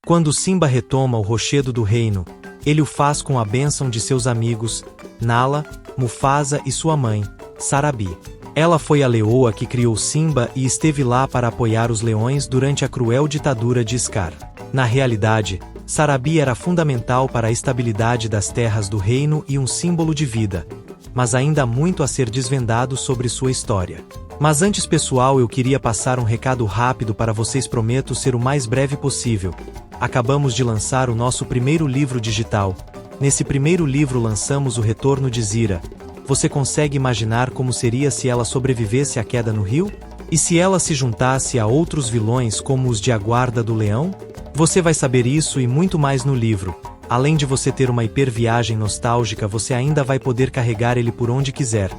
Quando Simba retoma o rochedo do reino, ele o faz com a bênção de seus amigos, Nala, Mufasa e sua mãe, Sarabi. Ela foi a leoa que criou Simba e esteve lá para apoiar os leões durante a cruel ditadura de Scar. Na realidade, Sarabi era fundamental para a estabilidade das terras do reino e um símbolo de vida, mas ainda há muito a ser desvendado sobre sua história. Mas antes, pessoal, eu queria passar um recado rápido para vocês, prometo ser o mais breve possível. Acabamos de lançar o nosso primeiro livro digital. Nesse primeiro livro lançamos O Retorno de Zira. Você consegue imaginar como seria se ela sobrevivesse à queda no rio? E se ela se juntasse a outros vilões como os de A Guarda do Leão? Você vai saber isso e muito mais no livro. Além de você ter uma hiperviagem nostálgica, você ainda vai poder carregar ele por onde quiser,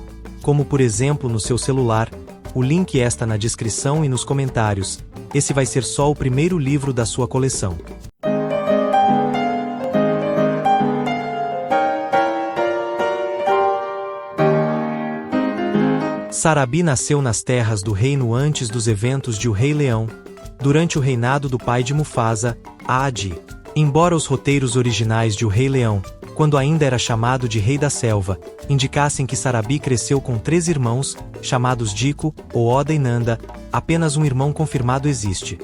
como por exemplo no seu celular. O link está na descrição e nos comentários. Esse vai ser só o primeiro livro da sua coleção. Sarabi nasceu nas terras do reino antes dos eventos de O Rei Leão, durante o reinado do pai de Mufasa, Adi. Embora os roteiros originais de O Rei Leão, quando ainda era chamado de Rei da Selva, indicassem que Sarabi cresceu com 3 irmãos, chamados Diko, Oda e Nanda, apenas um irmão confirmado existe.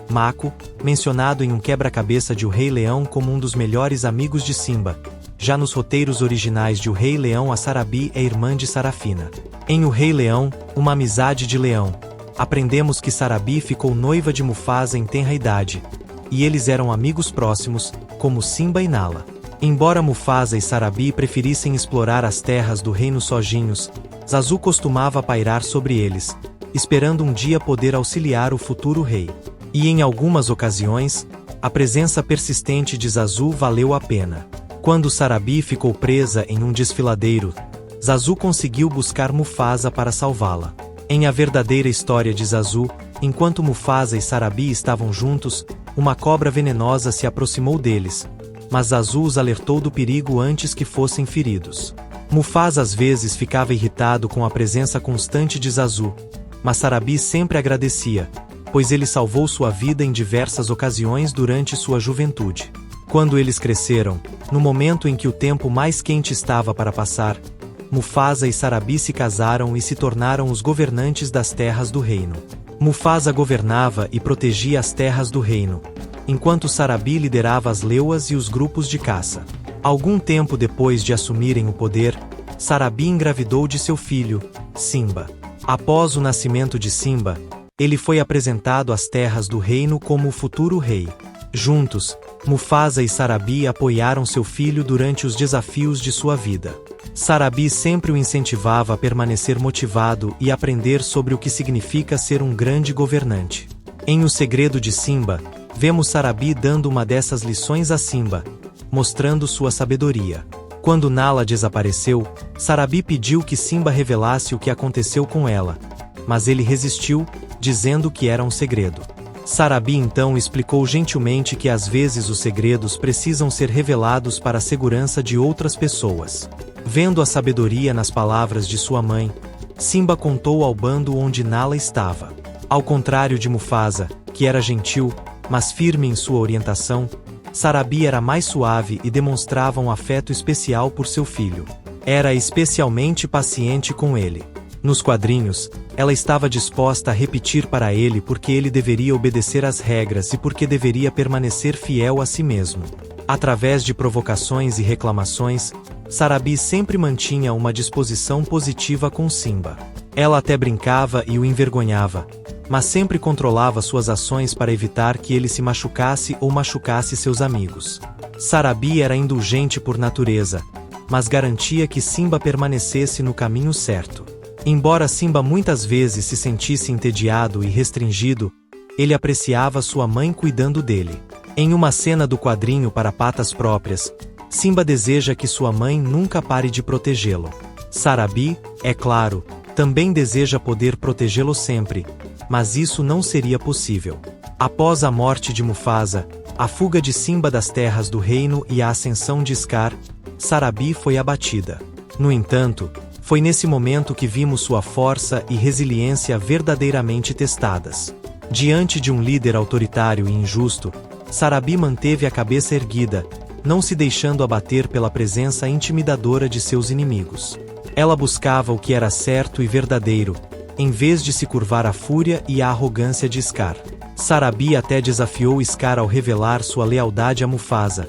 Mako, mencionado em um quebra-cabeça de O Rei Leão como um dos melhores amigos de Simba. Já nos roteiros originais de O Rei Leão, a Sarabi é irmã de Sarafina. Em O Rei Leão, Uma Amizade de Leão, aprendemos que Sarabi ficou noiva de Mufasa em tenra idade, e eles eram amigos próximos, como Simba e Nala. Embora Mufasa e Sarabi preferissem explorar as terras do reino sozinhos, Zazu costumava pairar sobre eles, esperando um dia poder auxiliar o futuro rei. E em algumas ocasiões, a presença persistente de Zazu valeu a pena. Quando Sarabi ficou presa em um desfiladeiro, Zazu conseguiu buscar Mufasa para salvá-la. Em A Verdadeira História de Zazu, enquanto Mufasa e Sarabi estavam juntos, uma cobra venenosa se aproximou deles, mas Zazu os alertou do perigo antes que fossem feridos. Mufasa às vezes ficava irritado com a presença constante de Zazu, mas Sarabi sempre agradecia, pois ele salvou sua vida em diversas ocasiões durante sua juventude. Quando eles cresceram, no momento em que o tempo mais quente estava para passar, Mufasa e Sarabi se casaram e se tornaram os governantes das terras do reino. Mufasa governava e protegia as terras do reino, enquanto Sarabi liderava as leoas e os grupos de caça. Algum tempo depois de assumirem o poder, Sarabi engravidou de seu filho, Simba. Após o nascimento de Simba, ele foi apresentado às terras do reino como o futuro rei. Juntos, Mufasa e Sarabi apoiaram seu filho durante os desafios de sua vida. Sarabi sempre o incentivava a permanecer motivado e aprender sobre o que significa ser um grande governante. Em O Segredo de Simba, vemos Sarabi dando uma dessas lições a Simba, mostrando sua sabedoria. Quando Nala desapareceu, Sarabi pediu que Simba revelasse o que aconteceu com ela, mas ele resistiu, dizendo que era um segredo. Sarabi então explicou gentilmente que às vezes os segredos precisam ser revelados para a segurança de outras pessoas. Vendo a sabedoria nas palavras de sua mãe, Simba contou ao bando onde Nala estava. Ao contrário de Mufasa, que era gentil, mas firme em sua orientação, Sarabi era mais suave e demonstrava um afeto especial por seu filho. Era especialmente paciente com ele. Nos quadrinhos, ela estava disposta a repetir para ele porque ele deveria obedecer às regras e porque deveria permanecer fiel a si mesmo. Através de provocações e reclamações, Sarabi sempre mantinha uma disposição positiva com Simba. Ela até brincava e o envergonhava, mas sempre controlava suas ações para evitar que ele se machucasse ou machucasse seus amigos. Sarabi era indulgente por natureza, mas garantia que Simba permanecesse no caminho certo. Embora Simba muitas vezes se sentisse entediado e restringido, ele apreciava sua mãe cuidando dele. Em uma cena do quadrinho Para Patas Próprias, Simba deseja que sua mãe nunca pare de protegê-lo. Sarabi, é claro, também deseja poder protegê-lo sempre, mas isso não seria possível. Após a morte de Mufasa, a fuga de Simba das terras do reino e a ascensão de Scar, Sarabi foi abatida. No entanto, foi nesse momento que vimos sua força e resiliência verdadeiramente testadas. Diante de um líder autoritário e injusto, Sarabi manteve a cabeça erguida, não se deixando abater pela presença intimidadora de seus inimigos. Ela buscava o que era certo e verdadeiro, em vez de se curvar à fúria e à arrogância de Scar. Sarabi até desafiou Scar ao revelar sua lealdade a Mufasa,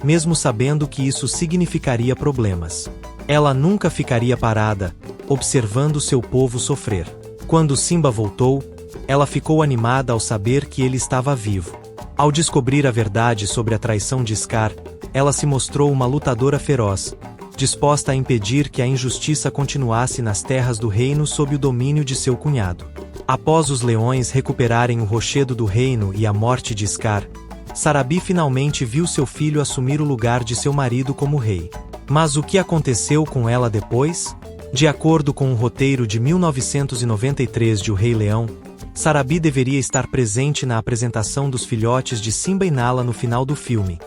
mesmo sabendo que isso significaria problemas. Ela nunca ficaria parada, observando seu povo sofrer. Quando Simba voltou, ela ficou animada ao saber que ele estava vivo. Ao descobrir a verdade sobre a traição de Scar, ela se mostrou uma lutadora feroz, disposta a impedir que a injustiça continuasse nas terras do reino sob o domínio de seu cunhado. Após os leões recuperarem o rochedo do reino e a morte de Scar, Sarabi finalmente viu seu filho assumir o lugar de seu marido como rei. Mas o que aconteceu com ela depois? De acordo com o roteiro de 1993 de O Rei Leão, Sarabi deveria estar presente na apresentação dos filhotes de Simba e Nala no final do filme.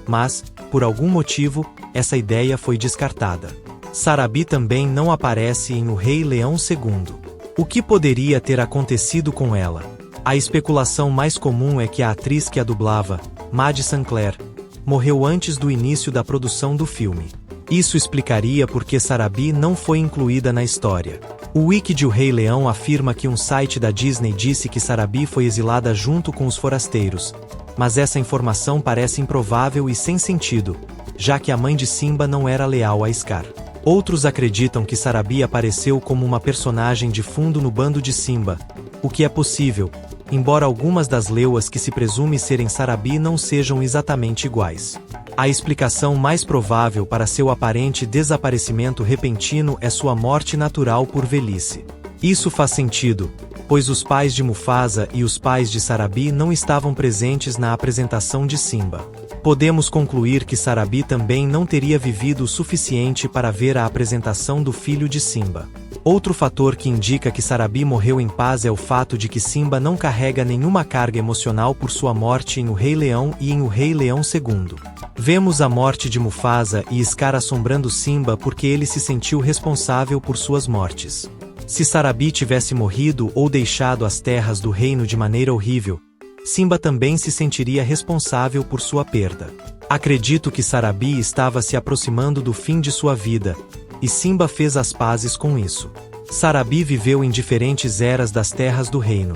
Mas, por algum motivo, essa ideia foi descartada. Sarabi também não aparece em O Rei Leão 2. O que poderia ter acontecido com ela? A especulação mais comum é que a atriz que a dublava, Maddie Sinclair, morreu antes do início da produção do filme. Isso explicaria por que Sarabi não foi incluída na história. O wiki de O Rei Leão afirma que um site da Disney disse que Sarabi foi exilada junto com os forasteiros, mas essa informação parece improvável e sem sentido, já que a mãe de Simba não era leal a Scar. Outros acreditam que Sarabi apareceu como uma personagem de fundo no bando de Simba, o que é possível, embora algumas das leoas que se presume serem Sarabi não sejam exatamente iguais. A explicação mais provável para seu aparente desaparecimento repentino é sua morte natural por velhice. Isso faz sentido, pois os pais de Mufasa e os pais de Sarabi não estavam presentes na apresentação de Simba. Podemos concluir que Sarabi também não teria vivido o suficiente para ver a apresentação do filho de Simba. Outro fator que indica que Sarabi morreu em paz é o fato de que Simba não carrega nenhuma carga emocional por sua morte em O Rei Leão e em O Rei Leão 2. Vemos a morte de Mufasa e Scar assombrando Simba porque ele se sentiu responsável por suas mortes. Se Sarabi tivesse morrido ou deixado as terras do reino de maneira horrível, Simba também se sentiria responsável por sua perda. Acredito que Sarabi estava se aproximando do fim de sua vida, e Simba fez as pazes com isso. Sarabi viveu em diferentes eras das terras do reino.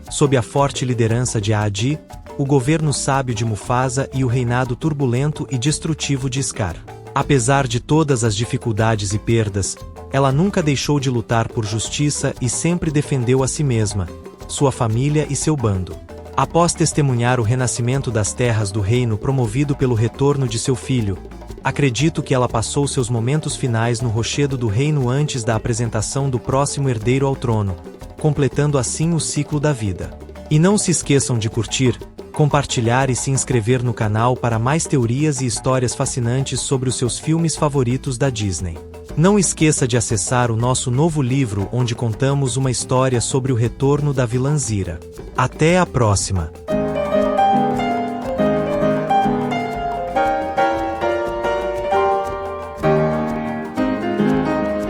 Sob a forte liderança de Adi, o governo sábio de Mufasa e o reinado turbulento e destrutivo de Scar. Apesar de todas as dificuldades e perdas, ela nunca deixou de lutar por justiça e sempre defendeu a si mesma, sua família e seu bando. Após testemunhar o renascimento das terras do reino promovido pelo retorno de seu filho, acredito que ela passou seus momentos finais no rochedo do reino antes da apresentação do próximo herdeiro ao trono, completando assim o ciclo da vida. E não se esqueçam de curtir, compartilhar e se inscrever no canal para mais teorias e histórias fascinantes sobre os seus filmes favoritos da Disney. Não esqueça de acessar o nosso novo livro onde contamos uma história sobre o retorno da vilã Zira. Até a próxima!